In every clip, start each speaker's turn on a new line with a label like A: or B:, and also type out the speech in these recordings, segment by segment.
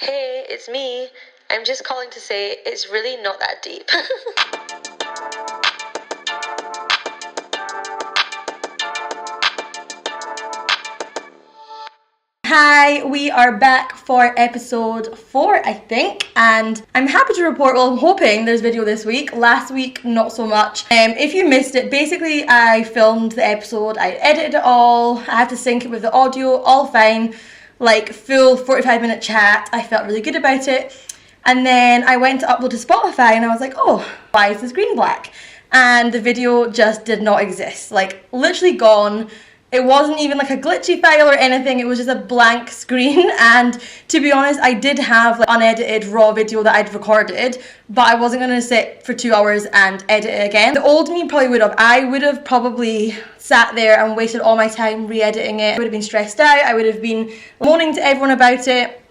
A: Hey, it's me. I'm just calling to say it's really not that deep.
B: Hi, we are back for episode 4, I think, and I'm happy to report, well, I'm hoping there's video this week. Last week, not so much. If you missed it, basically I filmed the episode, I edited it all, I had to sync it with the audio, all fine, like full 45-minute chat. I felt really good about it. And then I went to upload to Spotify and I was like, oh, why is the screen black? And the video just did not exist, like literally gone. It wasn't even like a glitchy file or anything, it was just a blank screen. And to be honest, I did have like unedited raw video that I'd recorded, but I wasn't gonna sit for 2 hours and edit it again. The old me probably would have. I would have probably sat there and wasted all my time re-editing it. I would have been stressed out, I would have been moaning to everyone about it,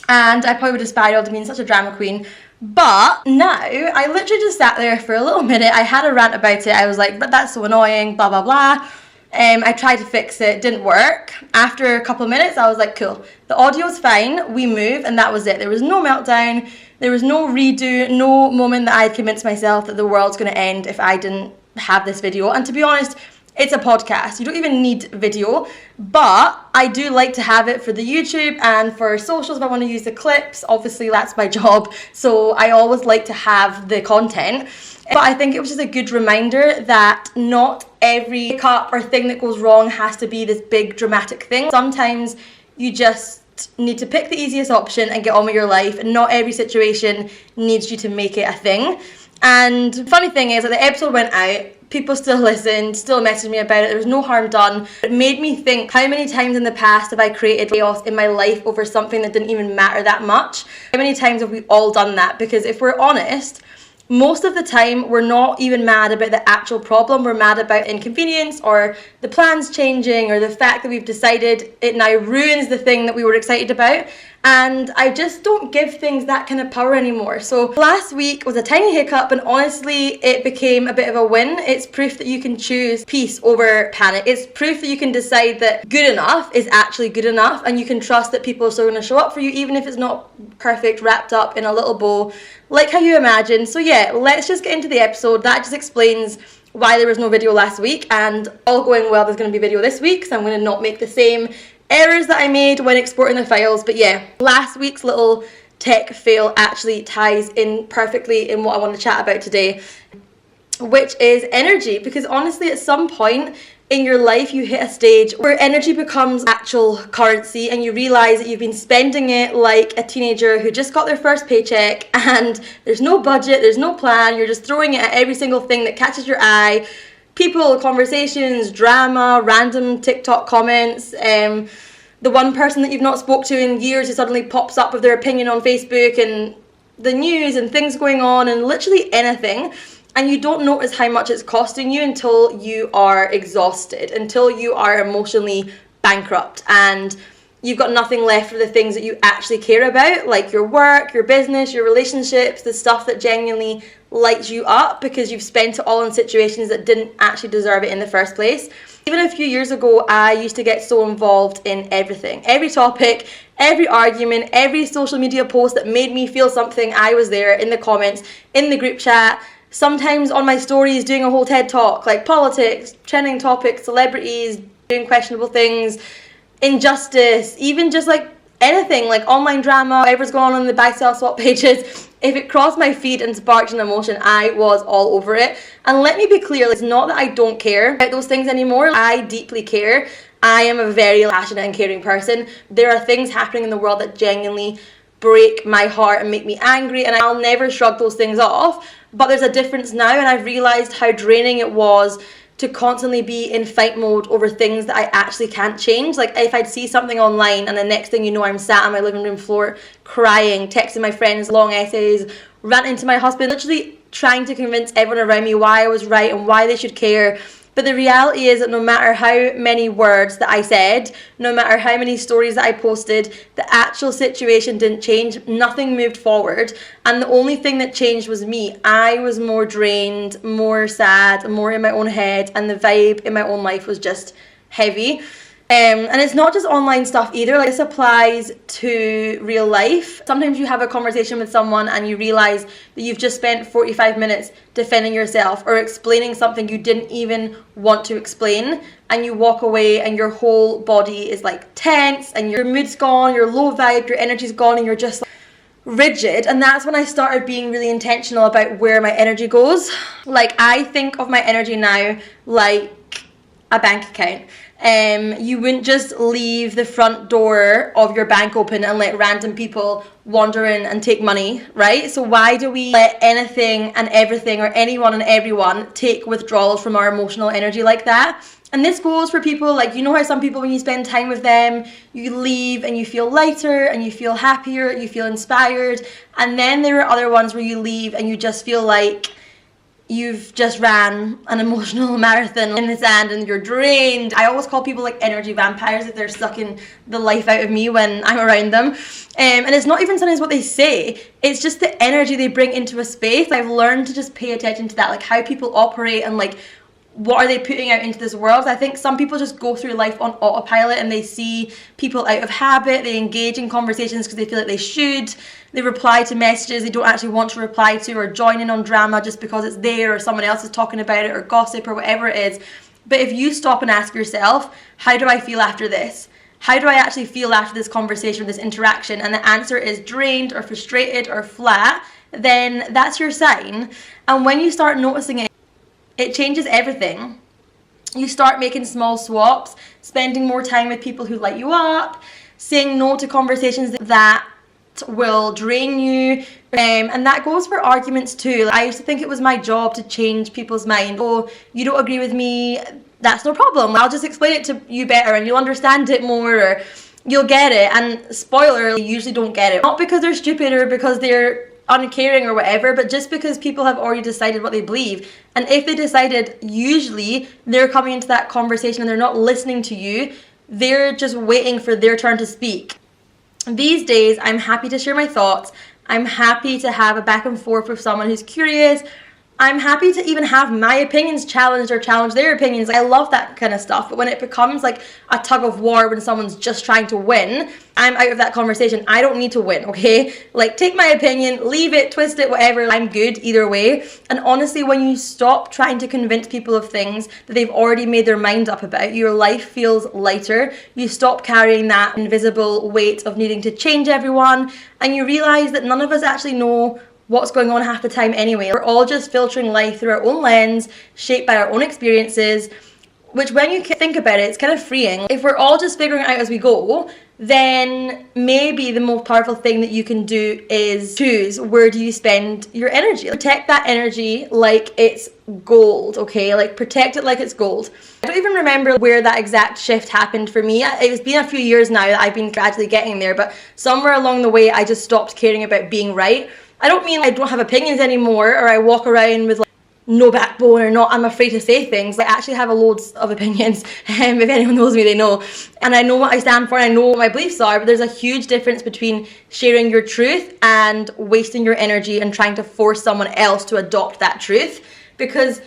B: and I probably would have spiraled and been such a drama queen. But now, I literally just sat there for a little minute, I had a rant about it, I was like, but that's so annoying, blah blah blah. I tried to fix it, didn't work. After a couple of minutes, I was like, cool, the audio's fine, we move, and that was it. There was no meltdown, there was no redo, no moment that I'd convinced myself that the world's gonna end if I didn't have this video. And to be honest, it's a podcast, you don't even need video, but I do like to have it for the YouTube and for socials if I want to use the clips. Obviously that's my job, so I always like to have the content. But I think it was just a good reminder that not every hiccup or thing that goes wrong has to be this big dramatic thing. Sometimes you just need to pick the easiest option and get on with your life, and not every situation needs you to make it a thing. And funny thing is that the episode went out, people still listened, still messaged me about it, there was no harm done. It made me think, how many times in the past have I created chaos in my life over something that didn't even matter that much? How many times have we all done that? Because if we're honest, most of the time we're not even mad about the actual problem, we're mad about inconvenience or the plans changing or the fact that we've decided it now ruins the thing that we were excited about. And I just don't give things that kind of power anymore. So last week was a tiny hiccup, and honestly it became a bit of a win. It's proof that you can choose peace over panic. It's proof that you can decide that good enough is actually good enough, and you can trust that people are still going to show up for you even if it's not perfect, wrapped up in a little bow like how you imagine. So yeah, let's just get into the episode. That just explains why there was no video last week, and all going well, there's going to be video this week, so I'm going to not make the same errors that I made when exporting the files. But yeah, last week's little tech fail actually ties in perfectly in what I want to chat about today, which is energy. Because honestly, at some point in your life you hit a stage where energy becomes actual currency, and you realize that you've been spending it like a teenager who just got their first paycheck, and there's no budget, there's no plan, you're just throwing it at every single thing that catches your eye. People, conversations, drama, random TikTok comments, the one person that you've not spoke to in years who suddenly pops up with their opinion on Facebook, and the news and things going on, and literally anything. And you don't notice how much it's costing you until you are exhausted, until you are emotionally bankrupt, and you've got nothing left for the things that you actually care about, like your work, your business, your relationships, the stuff that genuinely lights you up, because you've spent it all in situations that didn't actually deserve it in the first place. Even a few years ago, I used to get so involved in everything, every topic, every argument, every social media post that made me feel something. I was there in the comments, in the group chat, sometimes on my stories doing a whole TED talk, like politics, trending topics, celebrities, doing questionable things, injustice, even just like anything, like online drama, whatever's going on in the buy sell swap pages. If it crossed my feed and sparked an emotion, I was all over it. And let me be clear, it's not that I don't care about those things anymore. I deeply care. I am a very passionate and caring person. There are things happening in the world that genuinely break my heart and make me angry, and I'll never shrug those things off. But there's a difference now, and I've realized how draining it was to constantly be in fight mode over things that I actually can't change. Like if I'd see something online and the next thing you know, I'm sat on my living room floor crying, texting my friends long essays, ranting to my husband, literally trying to convince everyone around me why I was right and why they should care. But the reality is that no matter how many words that I said, no matter how many stories that I posted, the actual situation didn't change. Nothing moved forward. And the only thing that changed was me. I was more drained, more sad, more in my own head, and the vibe in my own life was just heavy. And it's not just online stuff either. Like, this applies to real life. Sometimes you have a conversation with someone and you realize that you've just spent 45 minutes defending yourself or explaining something you didn't even want to explain, and you walk away and your whole body is like tense and your mood's gone, your low vibe, your energy's gone, and you're just like rigid. And that's when I started being really intentional about where my energy goes. Like, I think of my energy now like a bank account. You wouldn't just leave the front door of your bank open and let random people wander in and take money, right? So why do we let anything and everything or anyone and everyone take withdrawals from our emotional energy like that? And this goes for people, like, you know how some people, when you spend time with them, you leave and you feel lighter and you feel happier, you feel inspired. And then there are other ones where you leave and you just feel like you've just ran an emotional marathon in the sand and you're drained. I always call people like energy vampires if they're sucking the life out of me when I'm around them. And it's not even sometimes what they say, it's just the energy they bring into a space. I've learned to just pay attention to that, like how people operate and like what are they putting out into this world. I think some people just go through life on autopilot and they see people out of habit, they engage in conversations because they feel like they should, they reply to messages they don't actually want to reply to, or join in on drama just because it's there or someone else is talking about it, or gossip or whatever it is. But if you stop and ask yourself, how do I feel after this? How do I actually feel after this conversation, this interaction? And the answer is drained or frustrated or flat, then that's your sign. And when you start noticing it, it changes everything. You start making small swaps, spending more time with people who light you up, saying no to conversations that will drain you. And that goes for arguments too. I used to think it was my job to change people's mind. Oh, you don't agree with me, that's no problem. I'll just explain it to you better and you'll understand it more, or you'll get it. And spoiler, you usually don't get it. Not because they're stupid or because they're uncaring or whatever, but just because people have already decided what they believe. And if they decided, usually they're coming into that conversation and they're not listening to you, they're just waiting for their turn to speak. These days, I'm happy to share my thoughts. I'm happy to have a back and forth with someone who's curious. I'm happy to even have my opinions challenged or challenge their opinions. I love that kind of stuff. But when it becomes like a tug of war, when someone's just trying to win, I'm out of that conversation. I don't need to win, okay? Like, take my opinion, leave it, twist it, whatever. I'm good either way. And honestly, when you stop trying to convince people of things that they've already made their mind up about, your life feels lighter. You stop carrying that invisible weight of needing to change everyone. And you realize that none of us actually know what's going on half the time anyway. We're all just filtering life through our own lens, shaped by our own experiences, which when you think about it, it's kind of freeing. If we're all just figuring it out as we go, then maybe the most powerful thing that you can do is choose where do you spend your energy. Protect that energy like it's gold, okay? Like, protect it like it's gold. I don't even remember where that exact shift happened for me. It's been a few years now that I've been gradually getting there, but somewhere along the way I just stopped caring about being right. I don't mean I don't have opinions anymore, or I walk around with like no backbone, or not, I'm afraid to say things. I actually have loads of opinions. If anyone knows me, they know. And I know what I stand for, and I know what my beliefs are, but there's a huge difference between sharing your truth and wasting your energy and trying to force someone else to adopt that truth. Because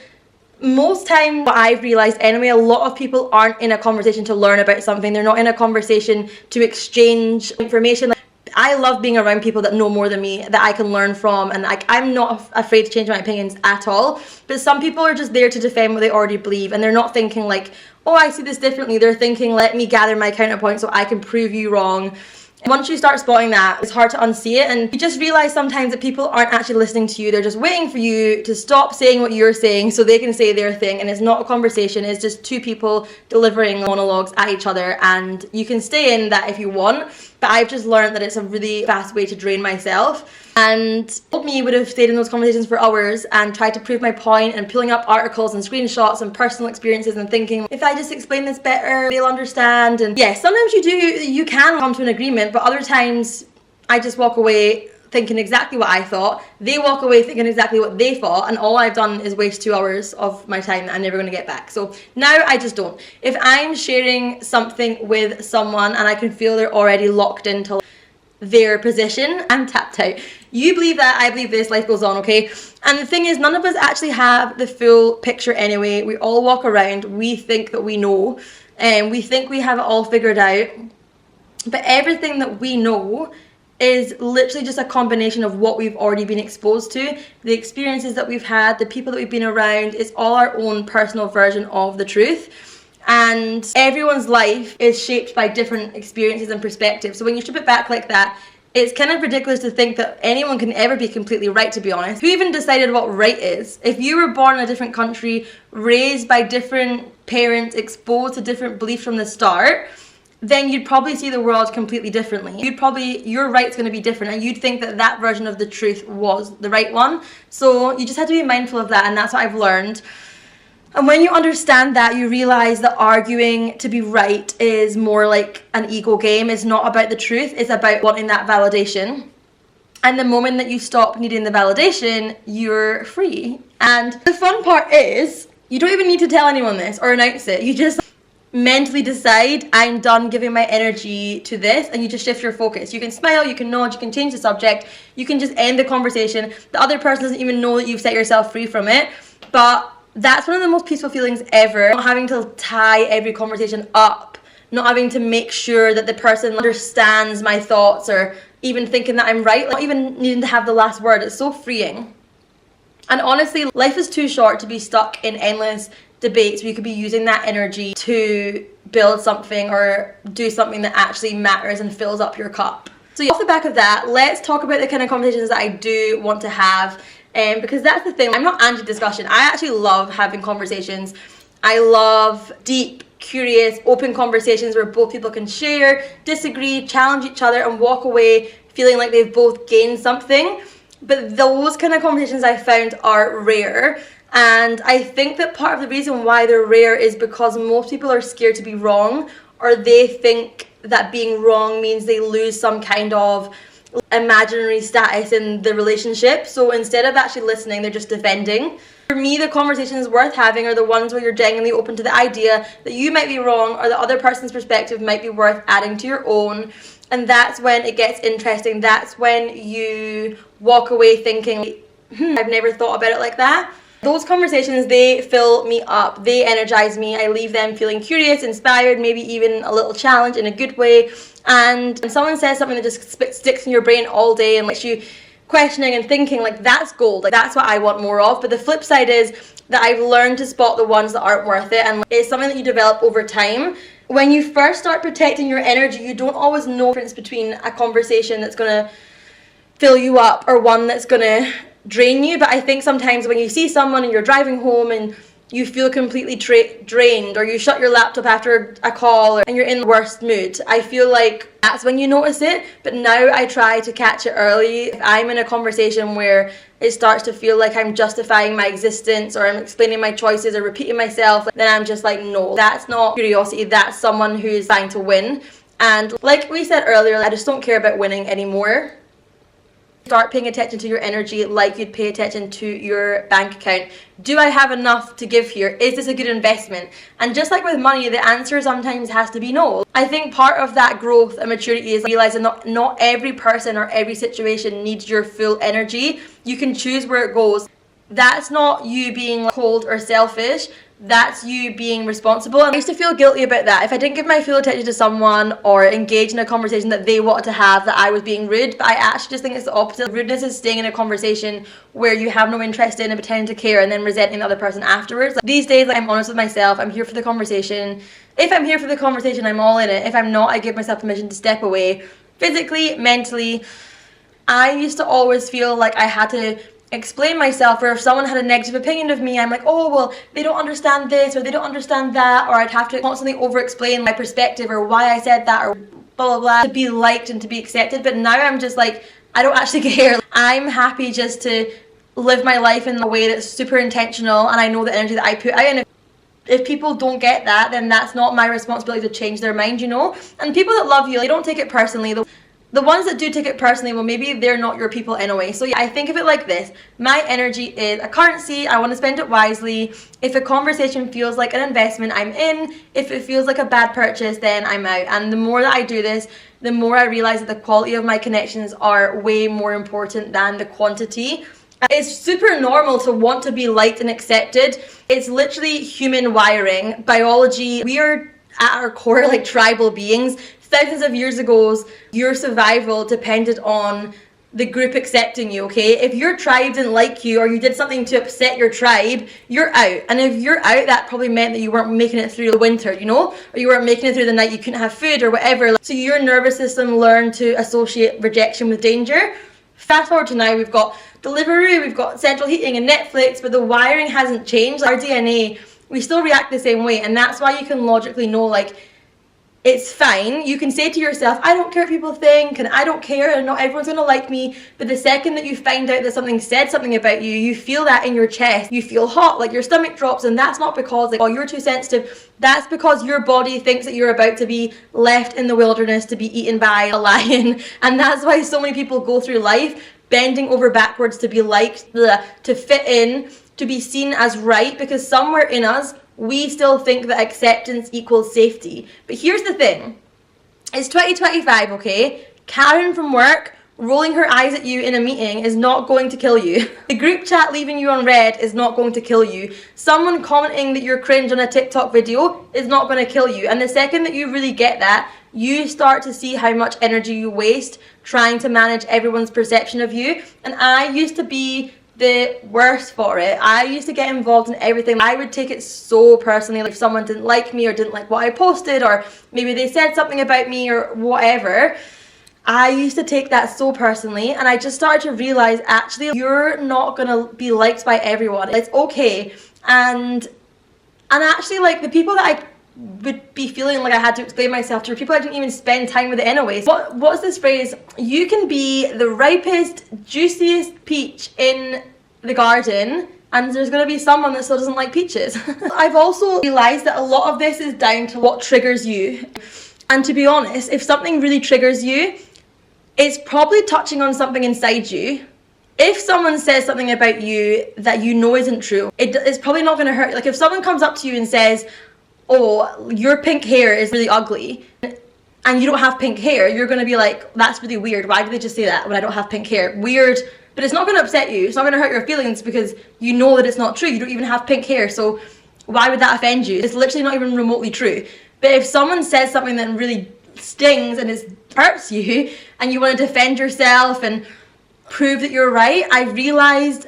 B: most time, what I've realized anyway, a lot of people aren't in a conversation to learn about something. They're not in a conversation to exchange information. I love being around people that know more than me, that I can learn from, and I'm not afraid to change my opinions at all. But some people are just there to defend what they already believe, and they're not thinking like, oh, I see this differently. They're thinking, let me gather my counterpoint so I can prove you wrong. Once you start spotting that, it's hard to unsee it, and you just realize sometimes that people aren't actually listening to you. They're just waiting for you to stop saying what you're saying so they can say their thing, and it's not a conversation. It's just two people delivering monologues at each other, and you can stay in that if you want, but I've just learned that it's a really fast way to drain myself. And me would have stayed in those conversations for hours and tried to prove my point and pulling up articles and screenshots and personal experiences and thinking, if I just explain this better, they'll understand. And yeah, sometimes you can come to an agreement, but other times I just walk away thinking exactly what I thought. They walk away thinking exactly what they thought, and all I've done is waste 2 hours of my time that I'm never going to get back. So now I just don't. If I'm sharing something with someone and I can feel they're already locked into their position, I'm tapped out. You believe that, I believe this, life goes on, okay? And the thing is, none of us actually have the full picture anyway. We all walk around, we think that we know, and we think we have it all figured out, but everything that we know is literally just a combination of what we've already been exposed to, the experiences that we've had, the people that we've been around. It's all our own personal version of the truth. And everyone's life is shaped by different experiences and perspectives. So when you strip it back like that, it's kind of ridiculous to think that anyone can ever be completely right, to be honest. Who even decided what right is? If you were born in a different country, raised by different parents, exposed to different beliefs from the start, then you'd probably see the world completely differently. Your right's going to be different, and you'd think that that version of the truth was the right one. So you just have to be mindful of that, and that's what I've learned. And when you understand that, you realize that arguing to be right is more like an ego game. It's not about the truth, it's about wanting that validation. And the moment that you stop needing the validation, you're free. And the fun part is, you don't even need to tell anyone this or announce it. You just mentally decide, I'm done giving my energy to this, and you just shift your focus. You can smile, you can nod, you can change the subject, you can just end the conversation. The other person doesn't even know that you've set yourself free from it. But that's one of the most peaceful feelings ever. Not having to tie every conversation up, not having to make sure that the person understands my thoughts, or even thinking that I'm right, not even needing to have the last word. It's so freeing. And honestly, life is too short to be stuck in endless debates where you could be using that energy to build something or do something that actually matters and fills up your cup. So off the back of that, let's talk about the kind of conversations that I do want to have. Because that's the thing, I'm not anti-discussion. I actually love having conversations. I love deep, curious, open conversations where both people can share, disagree, challenge each other, and walk away feeling like they've both gained something. But those kind of conversations I found are rare. And I think that part of the reason why they're rare is because most people are scared to be wrong, or they think that being wrong means they lose some kind of imaginary status in the relationship. So instead of actually listening, they're just defending. For me, the conversations worth having are the ones where you're genuinely open to the idea that you might be wrong, or the other person's perspective might be worth adding to your own. And that's when it gets interesting. That's when you walk away thinking, I've never thought about it like that. Those conversations, they fill me up, they energize me. I leave them feeling curious, inspired, maybe even a little challenged in a good way. And when someone says something that just sticks in your brain all day and lets you questioning and thinking, like, that's gold. Like, that's what I want more of. But the flip side is that I've learned to spot the ones that aren't worth it, and it's something that you develop over time. When you first start protecting your energy, you don't always know the difference between a conversation that's going to fill you up or one that's going to drain you. But I think sometimes when you see someone and you're driving home and you feel completely drained, or you shut your laptop after a call, and you're in the worst mood, I feel like that's when you notice it. But now I try to catch it early. If I'm in a conversation where it starts to feel like I'm justifying my existence, or I'm explaining my choices or repeating myself, then I'm just like, no, that's not curiosity, that's someone who's trying to win. And like we said earlier, I just don't care about winning anymore. Start paying attention to your energy like you'd pay attention to your bank account. Do I have enough to give here? Is this a good investment? And just like with money, the answer sometimes has to be no. I think part of that growth and maturity is realizing that not every person or every situation needs your full energy. You can choose where it goes. That's not you being cold or selfish. That's you being responsible. And I used to feel guilty about that. If I didn't give my full attention to someone or engage in a conversation that they wanted to have, that I was being rude. But I actually just think it's the opposite. Rudeness is staying in a conversation where you have no interest in and pretending to care, and then resenting the other person afterwards. Like, these days, I'm honest with myself. I'm here for the conversation. If I'm here for the conversation, I'm all in it. If I'm not, I give myself permission to step away. Physically, mentally. I used to always feel like I had to explain myself, or if someone had a negative opinion of me, I'm like, oh, well, they don't understand this or they don't understand that, or I'd have to constantly over-explain my perspective or why I said that or blah blah blah to be liked and to be accepted. But now I'm just like, I don't actually care. I'm happy just to live my life in a way that's super intentional, and I know the energy that I put out. And if people don't get that, then that's not my responsibility to change their mind, you know. And people that love you, they don't take it personally. The ones that do take it personally, well, maybe they're not your people anyway. So yeah, I think of it like this. My energy is a currency. I want to spend it wisely. If a conversation feels like an investment, I'm in. If it feels like a bad purchase, then I'm out. And the more that I do this, the more I realize that the quality of my connections are way more important than the quantity. It's super normal to want to be liked and accepted. It's literally human wiring, biology. We are at our core like tribal beings. Thousands of years ago, your survival depended on the group accepting you, okay? If your tribe didn't like you or you did something to upset your tribe, you're out. And if you're out, that probably meant that you weren't making it through the winter, you know? Or you weren't making it through the night, you couldn't have food or whatever. So your nervous system learned to associate rejection with danger. Fast forward to now, we've got Deliveroo, we've got central heating and Netflix, but the wiring hasn't changed. Our DNA, we still react the same way, and that's why you can logically know, like, it's fine. You can say to yourself, I don't care what people think, and I don't care, and not everyone's gonna like me. But the second that you find out that something said something about you, you feel that in your chest. You feel hot, like your stomach drops, and that's not because, like, oh, you're too sensitive. That's because your body thinks that you're about to be left in the wilderness to be eaten by a lion. And that's why so many people go through life bending over backwards to be liked, to fit in, to be seen as right, because somewhere in us, we still think that acceptance equals safety. But here's the thing. It's 2025, okay? Karen from work rolling her eyes at you in a meeting is not going to kill you. The group chat leaving you on red is not going to kill you. Someone commenting that you're cringe on a TikTok video is not going to kill you. And the second that you really get that, you start to see how much energy you waste trying to manage everyone's perception of you. And I used to be the worst for it. I used to get involved in everything. I would take it so personally. Like if someone didn't like me or didn't like what I posted, or maybe they said something about me or whatever, I used to take that so personally. And I just started to realize, actually, you're not gonna be liked by everyone. It's okay. And actually, like, the people that I would be feeling like I had to explain myself to, people I didn't even spend time with anyway. What's this phrase? You can be the ripest, juiciest peach in the garden, and there's going to be someone that still doesn't like peaches. I've also realised that a lot of this is down to what triggers you. And to be honest, if something really triggers you, it's probably touching on something inside you. If someone says something about you that you know isn't true, it's probably not going to hurt. Like if someone comes up to you and says, oh, your pink hair is really ugly, and you don't have pink hair, you're going to be like, that's really weird. Why did they just say that when I don't have pink hair? Weird. But it's not going to upset you. It's not going to hurt your feelings because you know that it's not true. You don't even have pink hair. So why would that offend you? It's literally not even remotely true. But if someone says something that really stings and it hurts you, and you want to defend yourself and prove that you're right, I realized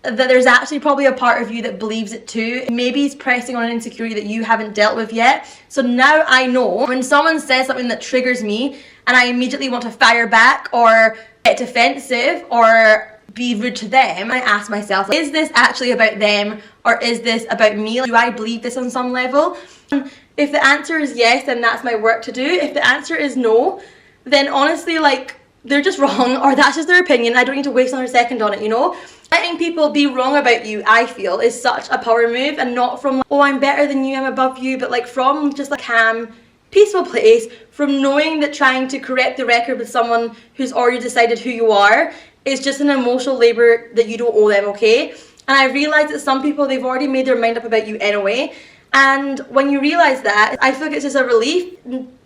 B: that there's actually probably a part of you that believes it too. Maybe it's pressing on an insecurity that you haven't dealt with yet. So now I know when someone says something that triggers me and I immediately want to fire back or get defensive or be rude to them, I ask myself, is this actually about them or is this about me? Do I believe this on some level? If the answer is yes, then that's my work to do. If the answer is no, then honestly, like, they're just wrong, or that's just their opinion. I don't need to waste another second on it, you know? Letting people be wrong about you, I feel, is such a power move, and not from like, oh, I'm better than you, I'm above you, but like from just a calm, peaceful place, from knowing that trying to correct the record with someone who's already decided who you are is just an emotional labor that you don't owe them, okay? And I realised that some people, they've already made their mind up about you anyway. And when you realise that, I feel like it's just a relief.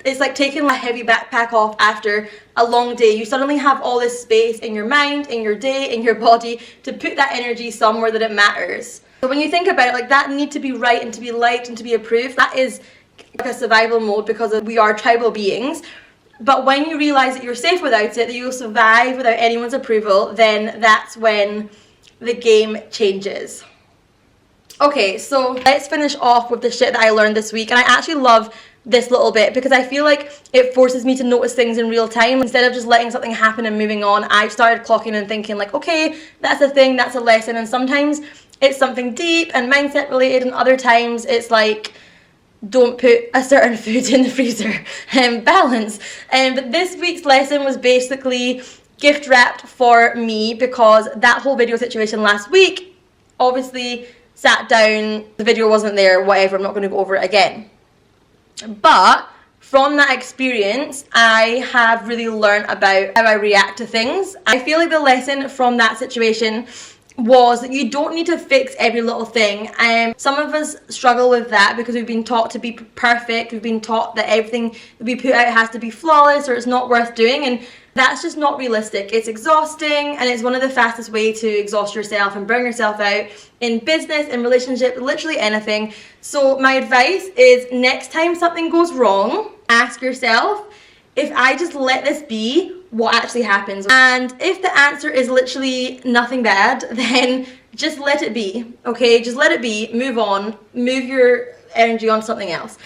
B: It's like taking a heavy backpack off after a long day. You suddenly have all this space in your mind, in your day, in your body to put that energy somewhere that it matters. So when you think about it, like that need to be right and to be liked and to be approved, that is like a survival mode because we are tribal beings. But when you realise that you're safe without it, that you'll survive without anyone's approval, then that's when the game changes. Okay, so let's finish off with the shit that I learned this week. And I actually love this little bit because I feel like it forces me to notice things in real time. Instead of just letting something happen and moving on, I've started clocking and thinking like, okay, that's a thing, that's a lesson. And sometimes it's something deep and mindset related, and other times it's like, don't put a certain food in the freezer. Balance. But this week's lesson was basically gift wrapped for me because that whole video situation last week, obviously sat down, the video wasn't there, whatever, I'm not going to go over it again. But from that experience, I have really learned about how I react to things. I feel like the lesson from that situation was that you don't need to fix every little thing. Some of us struggle with that because we've been taught to be perfect. We've been taught that everything that we put out has to be flawless or it's not worth doing. And That's just not realistic. It's exhausting, and it's one of the fastest ways to exhaust yourself and burn yourself out in business, in relationship, literally anything. So my advice is, next time something goes wrong, ask yourself, if I just let this be, what actually happens? And if the answer is literally nothing bad, then just let it be, okay? Just let it be, move on, move your energy on something else.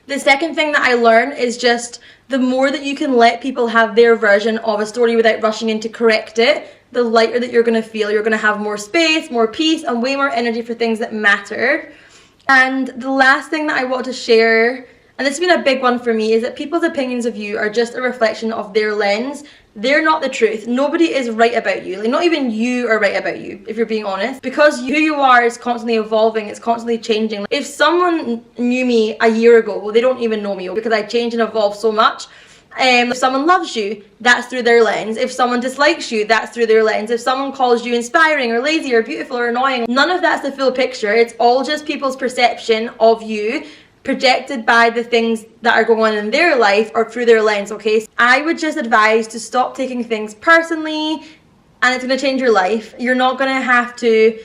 B: The second thing that I learned is just the more that you can let people have their version of a story without rushing in to correct it, the lighter that you're going to feel. You're going to have more space, more peace, and way more energy for things that matter. And the last thing that I want to share, and this has been a big one for me, is that people's opinions of you are just a reflection of their lens. They're not the truth. Nobody is right about you. Like, not even you are right about you, if you're being honest. Because who you are is constantly evolving. It's constantly changing. If someone knew me a year ago, well, they don't even know me because I change and evolve so much. If someone loves you, that's through their lens. If someone dislikes you, that's through their lens. If someone calls you inspiring or lazy or beautiful or annoying, none of that's the full picture. It's all just people's perception of you, projected by the things that are going on in their life or through their lens, okay? So I would just advise to stop taking things personally, and it's going to change your life. You're not going to have to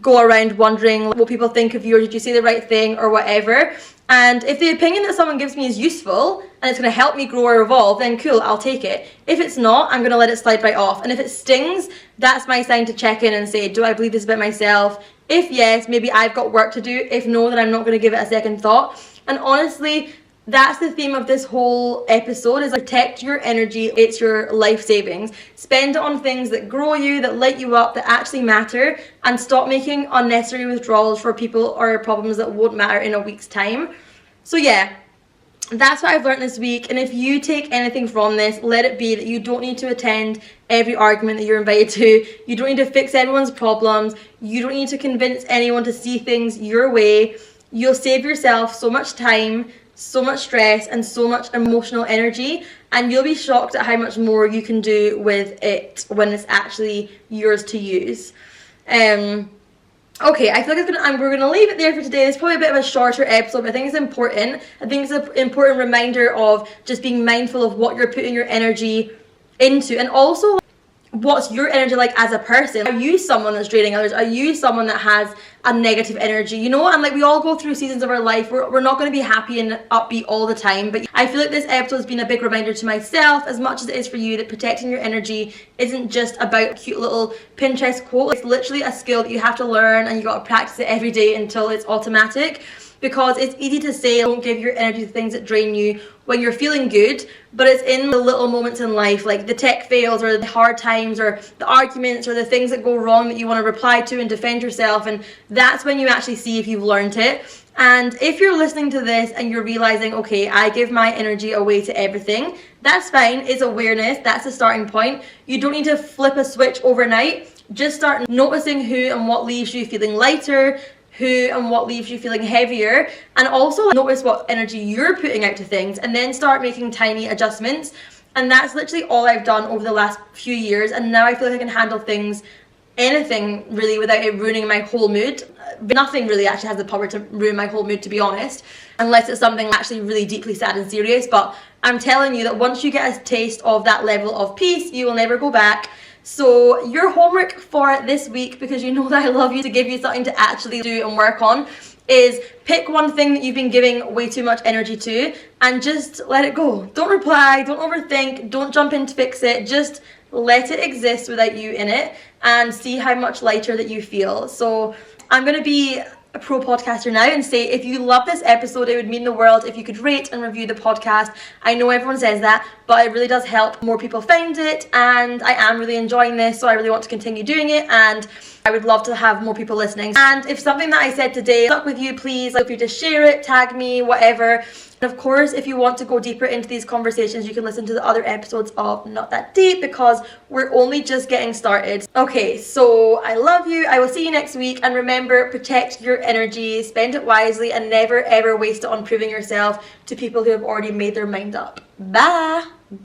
B: go around wondering what people think of you, or did you say the right thing, or whatever. And if the opinion that someone gives me is useful and it's going to help me grow or evolve, then cool, I'll take it. If it's not, I'm going to let it slide right off. And if it stings, that's my sign to check in and say, do I believe this about myself? If yes, maybe I've got work to do. If no, then I'm not going to give it a second thought. And honestly, that's the theme of this whole episode, is protect your energy. It's your life savings. Spend it on things that grow you, that light you up, that actually matter, and stop making unnecessary withdrawals for people or problems that won't matter in a week's time. So yeah, that's what I've learned this week. And if you take anything from this, let it be that you don't need to attend every argument that you're invited to. You don't need to fix everyone's problems. You don't need to convince anyone to see things your way. You'll save yourself so much time, so much stress, and so much emotional energy, and you'll be shocked at how much more you can do with it when it's actually yours to use. Okay, I feel like we're gonna leave it there for today. It's probably a bit of a shorter episode, but I think it's important. I think it's an important reminder of just being mindful of what you're putting your energy into, and also what's your energy like as a person. Are you someone that's draining others? Are you someone that has a negative energy? You know, and like, we all go through seasons of our life. We're not going to be happy and upbeat all the time, but I feel like this episode has been a big reminder to myself, as much as it is for you, that protecting your energy isn't just about a cute little Pinterest quote. It's literally a skill that you have to learn, and you got to practice it every day until it's automatic. Because it's easy to say don't give your energy to things that drain you when you're feeling good, but it's in the little moments in life, like the tech fails or the hard times or the arguments or the things that go wrong that you want to reply to and defend yourself, and that's when you actually see if you've learned it. And if you're listening to this and you're realizing, okay, I give my energy away to everything, that's fine. It's awareness. That's the starting point. You don't need to flip a switch overnight. Just start noticing who and what leaves you feeling lighter, who and what leaves you feeling heavier, and also notice what energy you're putting out to things, and then start making tiny adjustments. And that's literally all I've done over the last few years, and now I feel like I can handle things, anything really, without it ruining my whole mood. Nothing really actually has the power to ruin my whole mood, to be honest, unless it's something actually really deeply sad and serious. But I'm telling you that once you get a taste of that level of peace, you will never go back. So your homework for this week, because you know that I love you to give you something to actually do and work on, is pick one thing that you've been giving way too much energy to and just let it go. Don't reply, don't overthink, don't jump in to fix it. Just let it exist without you in it and see how much lighter that you feel. So I'm going to be a pro podcaster now and say, if you love this episode, it would mean the world if you could rate and review the podcast. I know everyone says that, but it really does help more people find it, and I am really enjoying this, so I really want to continue doing it, and I would love to have more people listening. And if something that I said today stuck with you, please feel free to share it, tag me, whatever. And of course, if you want to go deeper into these conversations, you can listen to the other episodes of Not That Deep, because we're only just getting started. Okay, so I love you. I will see you next week. And remember, protect your energy, spend it wisely, and never ever waste it on proving yourself to people who have already made their mind up. Bye!